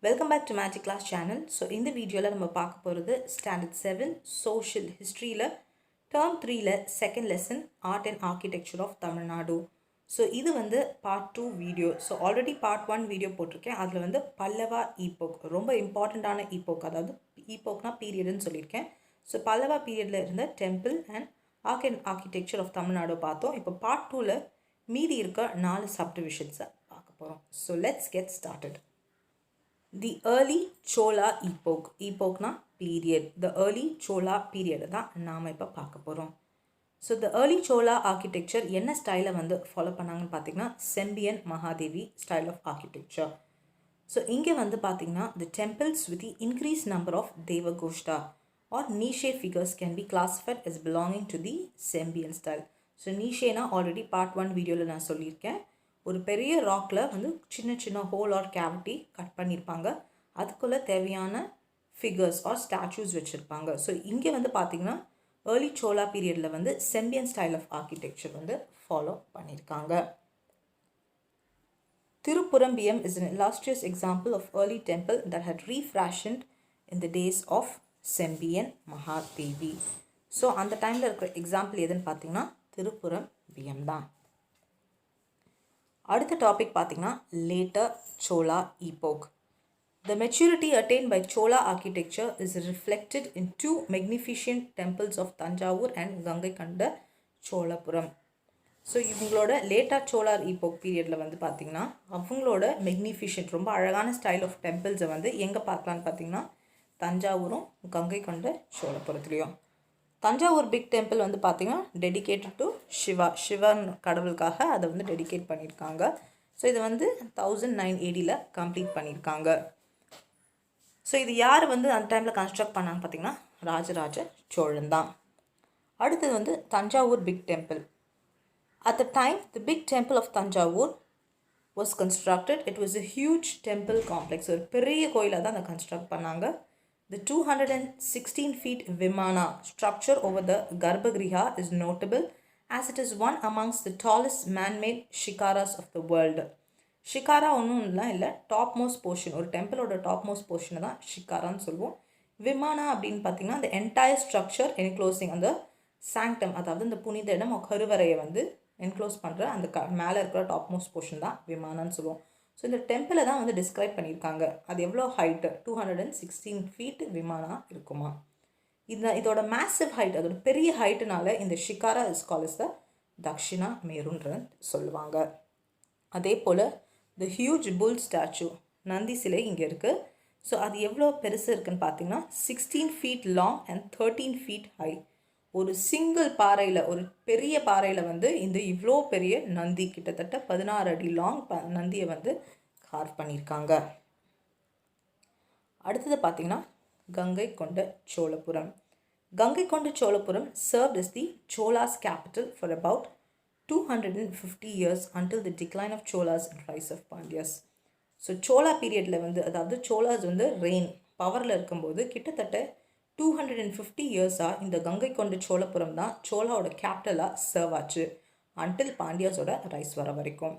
Welcome back to Magic Class channel. So in the video la நம்ம பார்க்க போறது standard 7 social history la term 3 la second lesson art and architecture of Tamil Nadu. So இது வந்து part 2 video. So already part 1 video போட்டிருக்கேன். அதுல வந்து பல்லவா epoch ரொம்ப இம்பார்ட்டன்டான epoch, அதாவது epochனா period ன்னு சொல்லியிருக்கேன். So பல்லவா periodல இருந்த temple and art and architecture of Tamil Nadu பார்த்தோம். இப்போ part 2 ல மீதி இருக்க 4 subdivisions பார்க்க போறோம். So let's get started. The early Chola epoch. Epochனா period. The early Chola period தான் நாம இப்போ பார்க்க போகிறோம். So the early Chola architecture என்ன ஸ்டைலை வந்து ஃபாலோ பண்ணாங்கன்னு பார்த்தீங்கன்னா Sembiyan Mahadevi style of architecture. So இங்கே வந்து பார்த்தீங்கன்னா the temples with the increased number of Devagoshta or niche figures can be classified as belonging to the Sembian style. So nicheனா already part 1 வீடியோவில் நான் சொல்லியிருக்கேன். ஒரு பெரிய ராக்கில் வந்து சின்ன சின்ன ஹோல் ஆர் கேவிட்டி கட் பண்ணியிருப்பாங்க, அதுக்குள்ளே தேவையான ஃபிகர்ஸ் ஆர் ஸ்டாச்சூஸ் வச்சுருப்பாங்க. ஸோ இங்கே வந்து பார்த்திங்கன்னா ஏர்லி சோலா பீரியடில் வந்து செம்பியன் ஸ்டைல் ஆஃப் ஆர்கிடெக்சர் வந்து ஃபாலோ பண்ணியிருக்காங்க. Thiruppurambiyam is an illustrious example of early temple that had refashioned in the days of Sembiyan Mahadevi. So அந்த டைமில் இருக்கிற எக்ஸாம்பிள் எதுன்னு பார்த்தீங்கன்னா திருப்புரம்பியம் தான். அடுத்த டாபிக் பார்த்தீங்கன்னா later Chola epoch. The maturity attained by Chola architecture is reflected in two magnificent temples of Tanjavur and Gangaikkonda Cholapuram. So இவங்களோட later solar epoch பீரியடில் வந்து பார்த்திங்கன்னா அவங்களோட மெக்னிஃபிஷியன்ட் ரொம்ப அழகான ஸ்டைல் ஆஃப் டெம்பிள்ஸை வந்து எங்கே பார்க்கலான்னு பார்த்தீங்கன்னா தஞ்சாவூரும் கங்கைகொண்ட சோழபுரத்துலேயும். தஞ்சாவூர் பிக் டெம்பிள் வந்து பார்த்திங்கன்னா டெடிகேட்டட் டு சிவன் கடவுளுக்காக அதை வந்து டெடிகேட் பண்ணியிருக்காங்க. ஸோ இது வந்து 1009 கம்ப்ளீட் பண்ணியிருக்காங்க. ஸோ இது யார் வந்து அந்த டைமில் கன்ஸ்ட்ரக்ட் பண்ணாங்க பார்த்திங்கன்னா ராஜராஜ சோழன் தான். அடுத்தது வந்து Thanjavur big temple. At the time the big temple of Thanjavur was constructed. It was a huge temple complex. ஒரு பெரிய கோயிலாக தான் அதை கன்ஸ்ட்ரக்ட் பண்ணாங்க. The 216 feet Vimana structure over the Garbhagriha is notable as it is one amongst the tallest man-made shikaras of the world. Shikara ஒன்றும் இல்லை, top most portion, ஒரு டெம்பிளோட top most போர்ஷனை தான் ஷிகாரான்னு சொல்லுவோம். விமானா அப்படின்னு பார்த்தீங்கன்னா அந்த என்டையர் ஸ்ட்ரக்சர் என்க்ளோசிங், அந்த சாங்டம், அதாவது இந்த புனித இடம் கருவறையை வந்து என்க்ளோஸ் பண்ணுற அந்த மேலே இருக்கிற டாப் மோஸ்ட் போர்ஷன் தான் விமானான்னு சொல்லுவோம். ஸோ இந்த டெம்பிளை தான் வந்து டிஸ்கிரைப் பண்ணியிருக்காங்க. அது எவ்வளோ ஹைட்டு 216 ஃபீட் விமானா இருக்குமா. இதோட மேசிவ் ஹைட், அதோட பெரிய ஹைட்டுனால இந்த shikhara is called the Dakshina மேருன்ற சொல்லுவாங்க. அதே போல் the huge bull statue, Nandi சிலை இங்கே இருக்குது. ஸோ அது எவ்வளோ பெருசு இருக்குதுன்னு பார்த்தீங்கன்னா 16 feet long and 13 feet high. ஒரு சிங்கிள் பாறையில், ஒரு பெரிய பாறையில் வந்து இந்த இவ்வளோ பெரிய நந்தி, கிட்டத்தட்ட 16 அடி லாங் நந்தியை வந்து கார்வ் பண்ணியிருக்காங்க. அடுத்தது பார்த்திங்கன்னா Gangaikonda Cholapuram. Gangaikonda Cholapuram served as the Cholas capital for about 250 years until the decline of Cholas and rise of Pandyas. So Chola பீரியடில் வந்து, அதாவது சோலாஸ் வந்து ரெயின் பவரில் இருக்கும்போது கிட்டத்தட்ட 250 இயர்ஸாக இந்த கங்கைகொண்ட சோழபுரம் தான் சோலாவோட கேபிட்டலாக சர்வ் ஆச்சு அன்டில் பாண்டியாஸோட ரைஸ் வர வரைக்கும்.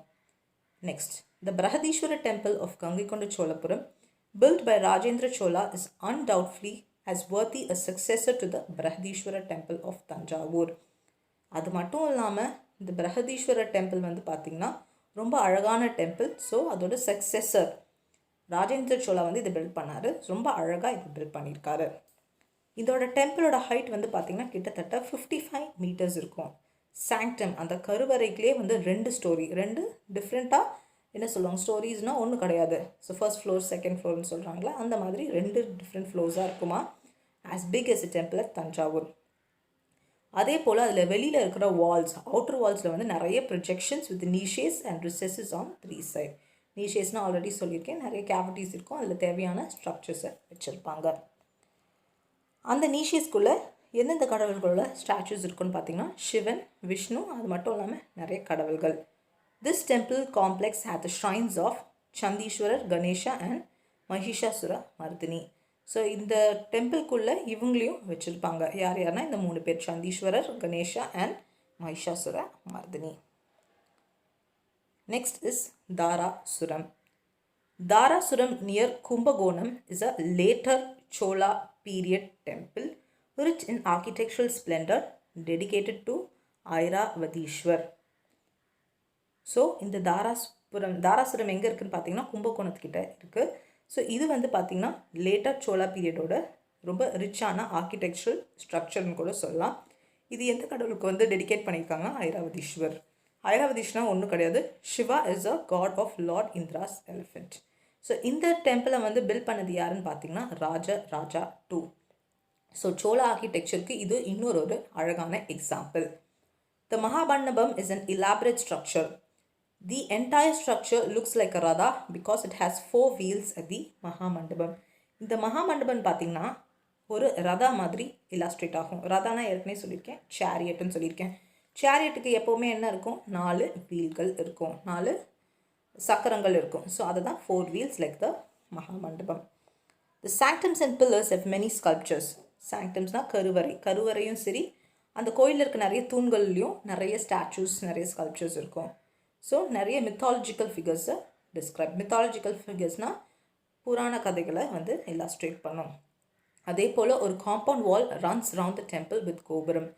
Next, the Brihadishwara temple of Gangaikkonda Cholapuram built by Rajendra Chola is undoubtedly as worthy a successor to the Brihadishwara temple of Tanjavur. அது மட்டும் இல்லாமல் இந்த பிரஹதீஸ்வர டெம்பிள் வந்து பார்த்திங்கன்னா ரொம்ப அழகான டெம்பிள். ஸோ அதோட சக்சஸர் ராஜேந்திர சோழா வந்து இதை பில்ட் பண்ணார். ரொம்ப அழகாக இதை பில்ட் பண்ணியிருக்காரு. இதோட டெம்பிளோட ஹைட் வந்து பார்த்திங்கன்னா கிட்டத்தட்ட 55 மீட்டர்ஸ் இருக்கும். சாங்டம், அந்த கருவறைக்குள்ளே வந்து 2 ஸ்டோரி, 2 டிஃப்ரெண்ட்டாக என்ன சொல்லுவாங்க ஸ்டோரிஸ்னால் ஒன்றும் கிடையாது. ஸோ ஃபர்ஸ்ட் ஃப்ளோர் செகண்ட் ஃப்ளோர்னு சொல்கிறாங்களா, அந்த மாதிரி 2 டிஃப்ரெண்ட் ஃப்ளோர்ஸாக இருக்குமா. As big as a temple at Thanjavur. அதே போல் அதில் வெளியில் இருக்கிற வால்ஸ், அவுட்டர் வால்ஸில் வந்து நிறைய projections with niches and recesses on 3 side. நீஷேஸ்னால் ஆல்ரெடி சொல்லியிருக்கேன், நிறைய கேவிட்டிஸ் இருக்கும், அதில் தேவையான ஸ்ட்ரக்சர்ஸை வச்சுருப்பாங்க. அந்த நீஷேஸ்குள்ளே எந்தெந்த கடவுள்களோட ஸ்டாச்சூஸ் இருக்குன்னு பார்த்தீங்கன்னா சிவன், விஷ்ணு, அது மட்டும் இல்லாமல் நிறைய கடவுள்கள். This temple complex had the shrines of Chandeeswarar, Ganesha and Mahishasura Mardini. So இந்த டெம்பிள்குள்ளே இவங்களையும் வச்சுருப்பாங்க. யாருன்னா இந்த 3 பேர், Chandeeswarar, Ganesha and Mahishasura Mardini. Next is Dharasuram. Dharasuram near Kumbakonam is a later Chola period temple rich in architectural splendor dedicated to Airavadishwar. So இந்த தாராசுரம் எங்கே இருக்குதுன்னு பார்த்தீங்கன்னா கும்பகோணத்துக்கிட்ட இருக்குது. ஸோ இது வந்து பார்த்திங்கன்னா லேட்டர் சோலா பீரியடோட ரொம்ப ரிச்சான ஆர்கிடெக்சரல் ஸ்ட்ரக்சர்னு கூட சொல்லலாம். இது எந்த கடவுளுக்கு வந்து டெடிகேட் பண்ணியிருக்காங்கன்னா ஐராவதீஸ்வர். ஐராவதீஷ்னா ஒன்றும் கிடையாது, Shiva is a god of Lord Indra's elephant. So இந்த டெம்பிளை வந்து பில்ட் பண்ணது யாருன்னு பார்த்தீங்கன்னா ராஜா 2. ஸோ சோலா ஆர்கிடெக்சருக்கு இது இன்னொரு அழகான example. The Mahamandapam is an elaborate structure. The entire structure looks like a Radha because it has 4 wheels at the Mahamandapam. இந்த மகாமண்டபம் பார்த்தீங்கன்னா ஒரு ரதா மாதிரி இலாஸ்ட்ரேட் ஆகும். ரதானா ஏற்கனவே சொல்லியிருக்கேன், சேரியட்னு சொல்லியிருக்கேன். சேரியட்டுக்கு எப்போவுமே என்ன இருக்கும், 4 வீல்கள் இருக்கும், 4 சக்கரங்கள் இருக்கும். ஸோ அதுதான் 4 wheels like the மகாமண்டபம். The sanctums and pillars have many sculptures. sanctumsனா கருவறையும் சரி, அந்த கோயிலில் இருக்க நிறைய தூண்கள்லையும் நிறைய ஸ்டாச்சூஸ், நிறைய ஸ்கல்ப்சர்ஸ் இருக்கும். ஸோ நிறைய மித்தாலஜிக்கல் ஃபிகர்ஸை டிஸ்கிரைப். மித்தாலஜிக்கல் ஃபிகர்ஸ்னால் புராண கதைகளை வந்து இலாஸ்ட்ரேட் பண்ணும். அதே போல் ஒரு compound wall runs round the temple with கோபுரம்.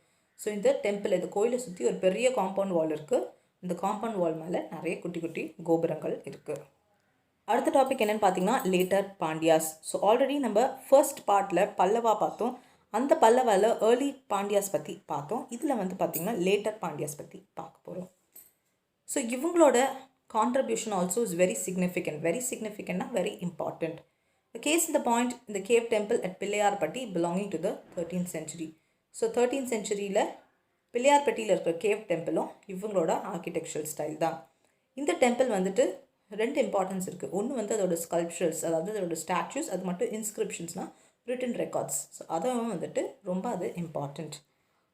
ஸோ இந்த டெம்பிள், இந்த கோயிலை சுற்றி ஒரு பெரிய காம்பவுண்ட் வால் இருக்குது. இந்த காம்பவுண்ட் வால் மேலே நிறைய குட்டி குட்டி கோபுரங்கள் இருக்குது. அடுத்த டாபிக் என்னென்னு பார்த்தீங்கன்னா லேட்டர் பாண்டியாஸ். ஸோ ஆல்ரெடி நம்ம ஃபர்ஸ்ட் பார்ட்டில் பல்லவா பார்த்தோம். அந்த பல்லவாவில் ஏர்லி பாண்டியாஸ் பற்றி பார்த்தோம். இதில் வந்து பார்த்திங்கன்னா லேட்டர் பாண்டியாஸ் பற்றி பார்க்க போகிறோம். ஸோ இவங்களோட கான்ட்ரிபியூஷன் ஆல்சோ இஸ் வெரி சிக்னிஃபிகண்ட்னா வெரி இம்பார்ட்டண்ட். கேஸ் இந்த பாயிண்ட் இந்த cave temple at Pillaiyarpatti belonging to the 13th century. So 13th centuryயில் பிள்ளையார்பட்டியில் இருக்கிற கேவ் டெம்பிளும் இவங்களோட ஆர்கிடெக்சரல் ஸ்டைல் தான். இந்த டெம்பிள் வந்துட்டு 2 இம்பார்ட்டன்ஸ் இருக்குது. ஒன்று வந்து அதோட ஸ்கல்ப்சர்ஸ், அதாவது அதோட ஸ்டாச்சூஸ், அது மட்டும் இன்ஸ்கிரிப்ஷன்ஸ்னால் written records. ஸோ அதுவும் வந்துட்டு ரொம்ப அது important.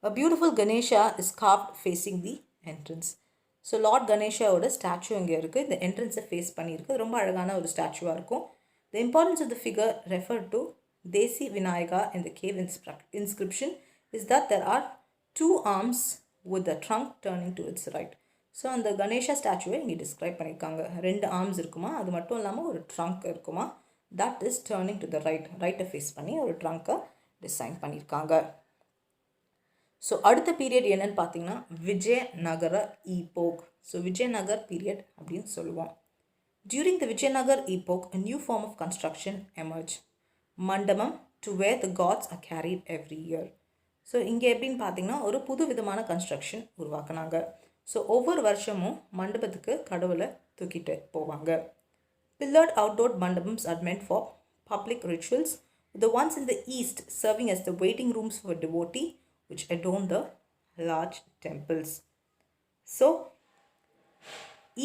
A beautiful Ganesha is carved facing the entrance. So Lord கணேஷாவோட ஸ்டாச்சு இங்கே இருக்குது. இந்த என்ட்ரன்ஸை ஃபேஸ் பண்ணியிருக்கு. ரொம்ப அழகான ஒரு ஸ்டாச்சுவாக இருக்கும். The importance of the figure referred to Desi Vinayaka in the cave inscription is that there are 2 arms with the trunk turning to its right. So அந்த கணேஷா ஸ்டாச்சுவை இங்கே டிஸ்கிரைப் பண்ணியிருக்காங்க. 2 ஆர்ம்ஸ் இருக்குமா, அது மட்டும் இல்லாமல் ஒரு ட்ரங்க் இருக்குமா, that is turning to the ரைட்டை ஃபேஸ் பண்ணி ஒரு ட்ரங்க்கை டிசைன் பண்ணியிருக்காங்க. ஸோ அடுத்த பீரியட் என்னன்னு பார்த்தீங்கன்னா Vijayanagara epoch. So Vijayanagar period அப்படின்னு சொல்லுவோம். During the Vijayanagar epoch, a new form of construction emerged, Mandapam, to where the gods are carried every year. So இங்கே எப்படின்னு பார்த்தீங்கன்னா ஒரு புது விதமான கன்ஸ்ட்ரக்ஷன் உருவாக்குனாங்க. ஸோ ஒவ்வொரு வருஷமும் மண்டபத்துக்கு கடவுளை தூக்கிட்டு போவாங்க. Pillared outdoor mandapams are meant for public rituals, with the ones in the east serving as the waiting rooms for devotee, which adorn the large temples. So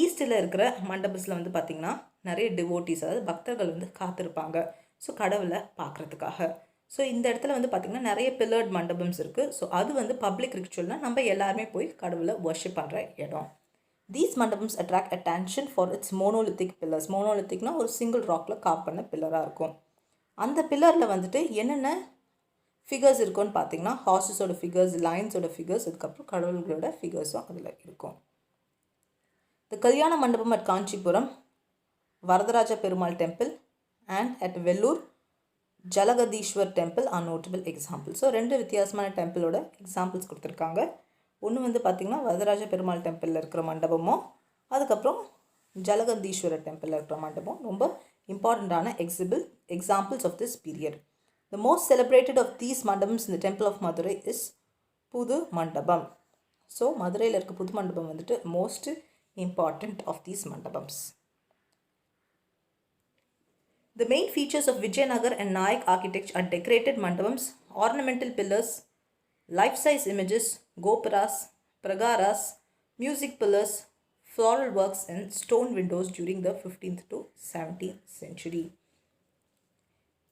ஈஸ்டில் இருக்கிற மண்டபஸில் வந்து பார்த்திங்கன்னா நிறைய டிவோட்டிஸ், அதாவது பக்தர்கள் வந்து காத்திருப்பாங்க ஸோ கடவுளை பார்க்குறதுக்காக. ஸோ இந்த இடத்துல வந்து பார்த்திங்கன்னா நிறைய பில்லர்ட் மண்டபம்ஸ் இருக்குது. ஸோ அது வந்து பப்ளிக் ரிச்சுவல்னால் நம்ம எல்லாருமே போய் கடவுளை வர்ஷிப் பண்ணுற இடம். These mandapams attract attention for its monolithic pillars. மோனோலித்திக்னா ஒரு சிங்கிள் ராக்கில் காப் பண்ண பில்லராக இருக்கும். அந்த பில்லரில் வந்துட்டு என்னென்ன ஃபிகர்ஸ் இருக்குன்னு பார்த்தீங்கன்னா ஹார்ஸஸோட ஃபிகர்ஸ், லைன்ஸோட ஃபிகர்ஸ், அதுக்கப்புறம் கடவுள்களோட ஃபிகர்ஸும் அதில் இருக்கும். The Kalyana mandapam at Kanchipuram, Varadaraja Perumal temple and at Vellore Jalakandeswar temple are notable example. So 2 வித்தியாசமான டெம்பிளோட எக்ஸாம்பிள்ஸ் கொடுத்துருக்காங்க. ஒன்று வந்து பார்த்திங்கன்னா வரதராஜ பெருமாள் டெம்பிளில் இருக்கிற மண்டபமும், அதுக்கப்புறம் ஜலகந்தீஸ்வரர் டெம்பிளில் இருக்கிற மண்டபம் ரொம்ப இம்பார்ட்டண்ட்டான examples of this period. The most celebrated of these mandapams in the temple of Madurai is புது மண்டபம். ஸோ மதுரையில் இருக்க புது மண்டபம் வந்துட்டு most important of these mandapams. The main features of Vijayanagar and Nayak architecture are decorated mandapams, ornamental pillars, life-size images, gopuras, pragaras, music pillars, floral works and stone windows during the 15th to 17th century.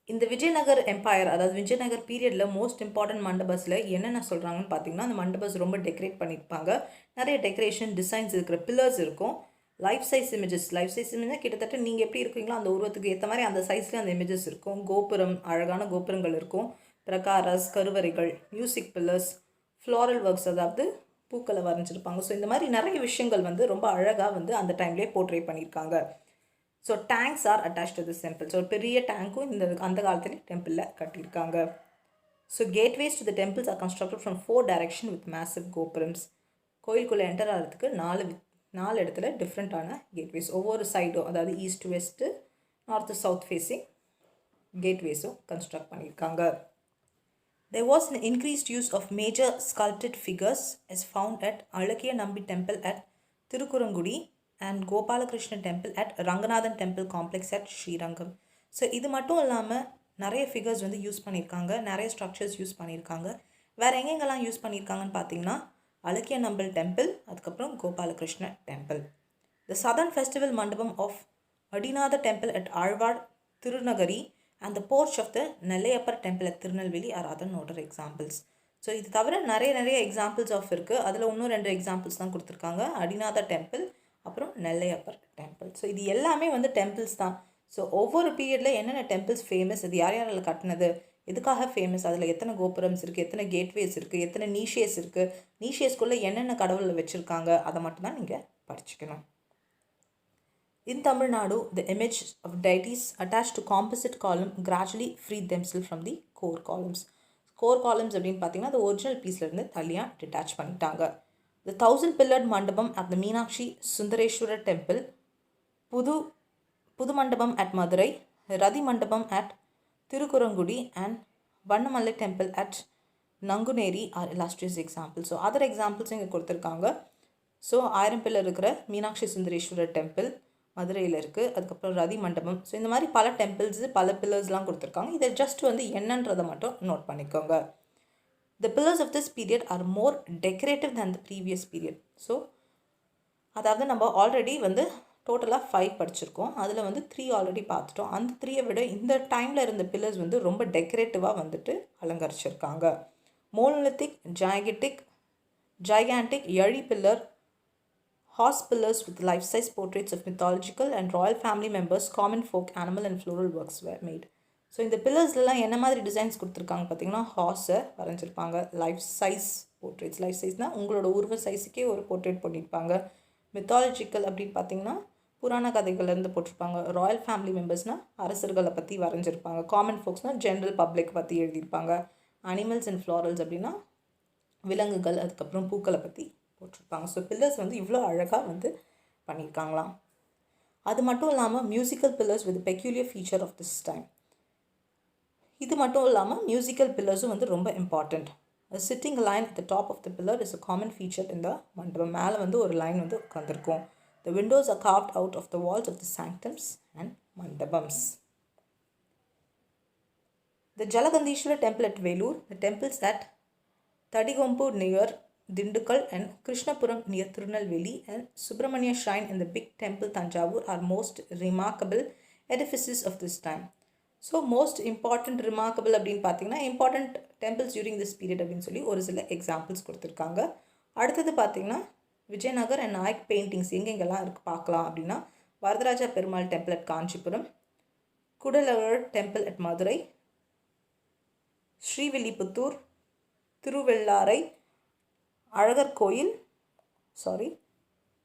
இந்த Vijayanagar empire, அதாவது விஜயநகர் பீரியடில் most important மண்டபஸில் என்னென்ன சொல்கிறாங்கன்னு பார்த்தீங்கன்னா அந்த மண்டபஸ் ரொம்ப decorate பண்ணியிருப்பாங்க. நிறைய டெக்கரேஷன் டிசைன்ஸ் இருக்கிற பில்லர்ஸ் இருக்கும். லைஃப் சைஸ் இமேஜஸ் கிட்டத்தட்ட நீங்கள் எப்படி இருக்கீங்களோ அந்த உருவத்துக்கு ஏற்ற மாதிரி அந்த சைஸ்லேயே அந்த இமேஜஸ் இருக்கும். கோபுரம், அழகான கோபுரங்கள் இருக்கும். பிரகாரஸ், கருவறைகள், மியூசிக் பில்லர்ஸ், ஃப்ளாரல் ஒர்க்ஸ், அதாவது பூக்களை வரைஞ்சிருப்பாங்க. ஸோ இந்த மாதிரி நிறைய விஷயங்கள் வந்து ரொம்ப அழகாக வந்து அந்த டைம்லேயே போர்ட்ரே பண்ணியிருக்காங்க. So tanks are attach to this temple. So பெரிய டேங்க்கும் அந்த காலத்துலேயே டெம்பிளில் கட்டியிருக்காங்க. So gateways to the temples are constructed from 4 direction with massive gopurams. கோயிலுக்குள்ளே என்டர் ஆகிறதுக்கு 4 இடத்துல டிஃப்ரெண்ட்டான கேட்வேஸ், ஒவ்வொரு சைடும், அதாவது east west north south facing கேட்வேஸும் கன்ஸ்ட்ரக்ட் பண்ணியிருக்காங்க. There was an increased use of major sculpted figures as found at Alakiya Nambi temple at Tirukurangudi and Gopalakrishna temple at Ranganathan temple complex at Srirangam. So இது மட்டும் இல்லாமல் நிறைய figures வந்து use பண்ணியிருக்காங்க, நிறைய structures use பண்ணியிருக்காங்க. வேறு எங்கெங்கெல்லாம் யூஸ் பண்ணியிருக்காங்கன்னு பார்த்தீங்கன்னா அலக்கிய நம்பல் டெம்பிள், அதுக்கப்புறம் Gopalakrishna temple. The southern festival mandapam of Adinatha temple at Alwar Thirunagari and the porch of the Nellaiappar temple at Tirunelveli are other noted examples. So இது தவிர நிறைய எக்ஸாம்பிள்ஸ் ஆஃப் இருக்குது. அதில் இன்னும் 2 எக்ஸாம்பிள்ஸ் தான் கொடுத்துருக்காங்க, அடிநாத டெம்பிள் அப்புறம் நெல்லையப்பர் டெம்பிள். ஸோ இது எல்லாமே வந்து டெம்பிள்ஸ் தான். ஸோ ஒவ்வொரு பீரியடில் என்னென்ன டெம்பிள்ஸ் ஃபேமஸ், இது யாரால் கட்டினது, எதுக்காக ஃபேமஸ், அதில் எத்தனை கோபுரம்ஸ் இருக்குது, எத்தனை கேட்வேஸ் இருக்குது, எத்தனை நீஷேஸ் இருக்குது, நீஷேஸ்குள்ளே என்னென்ன கடவுளில் வச்சுருக்காங்க, அதை மட்டும்தான் நீங்கள் படிச்சுக்கணும். In Tamil Nadu, the image of deities attached to composite column gradually freed themselves from the core columns. Core columns அப்படின்னு பார்த்தீங்கன்னா the original pieceல இருந்து தனியாக டிட்டாச் பண்ணிட்டாங்க. The 1000 pillared mandapam at the Meenakshi Sundareshwara temple, புது மண்டபம் at Madurai, ரதி மண்டபம் at Tirukurangudi and Vannamalai temple at Nanguneri are illustrious examples. So other examples இங்கே கொடுத்துருக்காங்க. ஸோ 1000 பில்லர் இருக்கிற மீனாட்சி சுந்தரேஸ்வரர் டெம்பிள் மதுரையில் இருக்குது, அதுக்கப்புறம் ரதி மண்டபம். ஸோ இந்த மாதிரி பல டெம்பிள்ஸு பல பில்லர்ஸ்லாம் கொடுத்துருக்காங்க. இதை ஜஸ்ட் வந்து என்னன்றதை மட்டும் நோட் பண்ணிக்கோங்க. The pillars of this period are more decorative than the previous period. So அதாவது நம்ம ஆல்ரெடி வந்து டோட்டலாக 5 படிச்சிருக்கோம், அதில் வந்து 3 ஆல்ரெடி பார்த்துட்டோம். அந்த 3 விட இந்த டைமில் இருந்த பில்லர்ஸ் வந்து ரொம்ப டெக்கரேட்டிவாக வந்துட்டு அலங்கரிச்சிருக்காங்க. Monolithic, gigantic yali pillar, horse pillars with life-size portraits of mythological and royal family members, common folk, animal and floral works were made. So இந்த பில்லர்ஸ்லாம் என்ன மாதிரி டிசைன்ஸ் கொடுத்துருக்காங்க பார்த்தீங்கன்னா, ஹார்ஸை வரைஞ்சிருப்பாங்க, லைஃப் சைஸ் போர்ட்ரேட்ஸ், லைஃப் சைஸ்னால் உங்களோட உருவ சைஸுக்கே ஒரு போர்ட்ரேட் பண்ணியிருப்பாங்க. மித்தாலஜிக்கல் அப்படின்னு பார்த்தீங்கன்னா புராண கதைகள்லேருந்து போட்டிருப்பாங்க. ராயல் ஃபேமிலி மெம்பர்ஸ்னால் அரசர்களை பற்றி வரைஞ்சிருப்பாங்க. காமன் ஃபோக்ஸ்னால் ஜென்ரல் பப்ளிக் பற்றி எழுதியிருப்பாங்க. அனிமல்ஸ் அண்ட் ஃப்ளாரல்ஸ் அப்படின்னா விலங்குகள், அதுக்கப்புறம் பூக்களை பற்றி போட்டிருப்பாங்க. ஸோ பில்லர்ஸ் வந்து இவ்வளோ அழகாக வந்து பண்ணியிருக்காங்களாம். அது மட்டும் இல்லாமல் musical pillars with peculiar feature of this time. இது மட்டும் இல்லாமல் மியூசிக்கல் பில்லர்ஸும் வந்து ரொம்ப important. Sitting line at the top of the pillar is a common feature இந்த மண்டபம். மேலே வந்து ஒரு லைன் வந்து உட்காந்துருக்கும். The windows are carved out of the walls of the sanctums and mandapams. The Jalakandeswara temple at Vellore, the temples at Thadikombu near Dindukkal and Krishnapuram near Tirunelveli and Subramania Shrine in the big temple Thanjavur are most remarkable edifices of this time. So most important remarkable அப்படின்னு பார்த்தீங்கன்னா important temples during this period அப்படின்னு சொல்லி ஒரு சில examples கொடுத்துருக்காங்க. அடுத்தது பார்த்தீங்கன்னா Vijayanagar and Naik paintings எங்கெங்கெல்லாம் இருக்குது பார்க்கலாம் அப்படின்னா, வரதராஜா பெருமாள் டெம்பிள் அட் காஞ்சிபுரம், குடலவர் temple at Madurai, Srivilliputhur, Thiruvellarai, Alagar Kovil,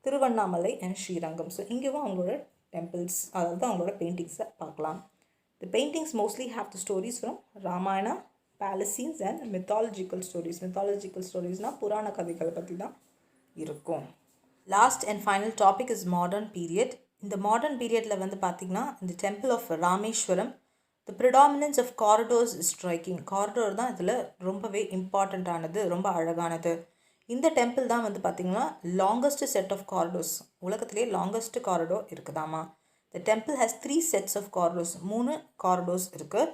Tiruvannamalai and Srirangam. So இங்கேவும் அவங்களோட டெம்பிள்ஸ், அதாவது அவங்களோட பெயிண்டிங்ஸை பார்க்கலாம். The paintings mostly have the stories from Ramayana, palace scenes and mythological stories. Mythological ஸ்டோரிஸ்னால் புராண கதைகளை பற்றி தான் இருக்கும். Last and final topic is modern period. இந்த மாடர்ன் பீரியடில் வந்து பார்த்திங்கன்னா இந்த temple of Rameswaram, the predominance of corridors is striking. Corridor தான் இதில் ரொம்பவே இம்பார்ட்டண்ட்டானது, ரொம்ப அழகானது. இந்த டெம்பிள் தான் வந்து பார்த்திங்கன்னா லாங்கஸ்ட் செட் ஆஃப் காரிடோர்ஸ், உலகத்திலே லாங்கஸ்ட் காரிடோர் இருக்குதாமா. The temple has 3 sets of corridors, 3 corridors இருக்குது.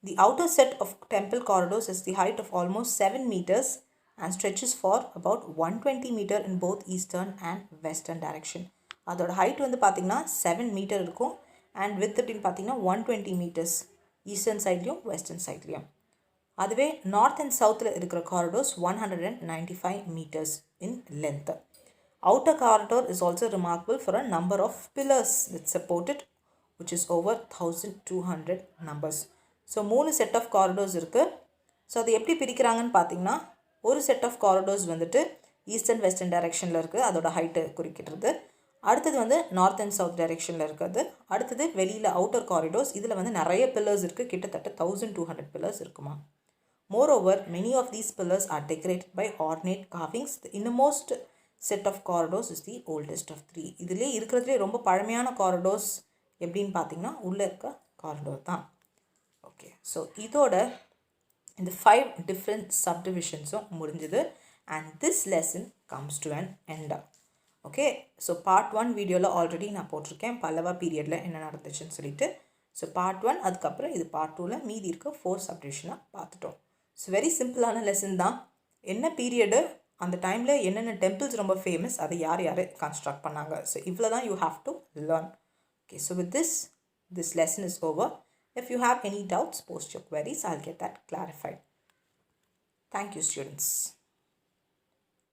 The outer set of temple corridors is the height of almost 7 meters and stretches for about 120 meter in both eastern and western direction. அதோட height வந்து பார்த்திங்கன்னா 7 meter இருக்கும், and with அப்படின்னு பார்த்திங்கன்னா 120 meters eastern சைட்லேயும் western சைட்லேயும். அதுவே நார்த் அண்ட் சவுத்தில் இருக்கிற corridors 195 meters in length. Outer corridor is also remarkable for a number of pillars that support it, which is over 1200 numbers. So 3 set of corridors இருக்குது. So அது எப்படி பிரிக்கிறாங்கன்னு பார்த்தீங்கன்னா, ஒரு செட் ஆஃப் காரிடோர்ஸ் வந்துட்டு eastern western டைரெக்ஷனில் இருக்குது, அதோட ஹைட்டு குறிக்கிடுறது. அடுத்தது வந்து நார்த் அண்ட் சவுத் டைரெக்ஷனில் இருக்கிறது. அடுத்தது வெளியில் அவுட்டர் காரிடோர்ஸ். இதில் வந்து நிறைய பில்லர்ஸ் இருக்குது, கிட்டத்தட்ட 1200 பில்லர்ஸ் இருக்குமா. Moreover, many of these pillars are decorated by ornate carvings. The innermost set of corridors is the oldest of three. இதிலே இருக்கிறதுலே ரொம்ப பழமையான காரிடோர்ஸ் எப்படின்னு பார்த்தீங்கன்னா உள்ளே இருக்க காரிடோர் தான். ஓகே, ஸோ இதோட இந்த 5 டிஃப்ரெண்ட் சப்டிவிஷன்ஸும் முடிஞ்சுது. And this lesson comes to an end. Okay, so part 1 வீடியோவில் ஆல்ரெடி நான் போட்டிருக்கேன் பல்லவா பீரியடில் என்ன நடந்துச்சுன்னு சொல்லிட்டு. ஸோ பார்ட் 1, அதுக்கப்புறம் இது பார்ட் 2ல் மீதி இருக்க 4 சப்டிவிஷனாக பார்த்துட்டோம். ஸோ வெரி சிம்பிளான லெசன் தான். என்ன பீரியடு, அந்த டைமில் என்னென்ன டெம்பிள்ஸ் ரொம்ப ஃபேமஸ், அதை யார் யார் கன்ஸ்ட்ரக்ட் பண்ணாங்க. ஸோ இவ்வளோ தான் you have to learn. Okay, so with this lesson is over. If you have any doubts, post your queries. I'll get that clarified. Thank you, students.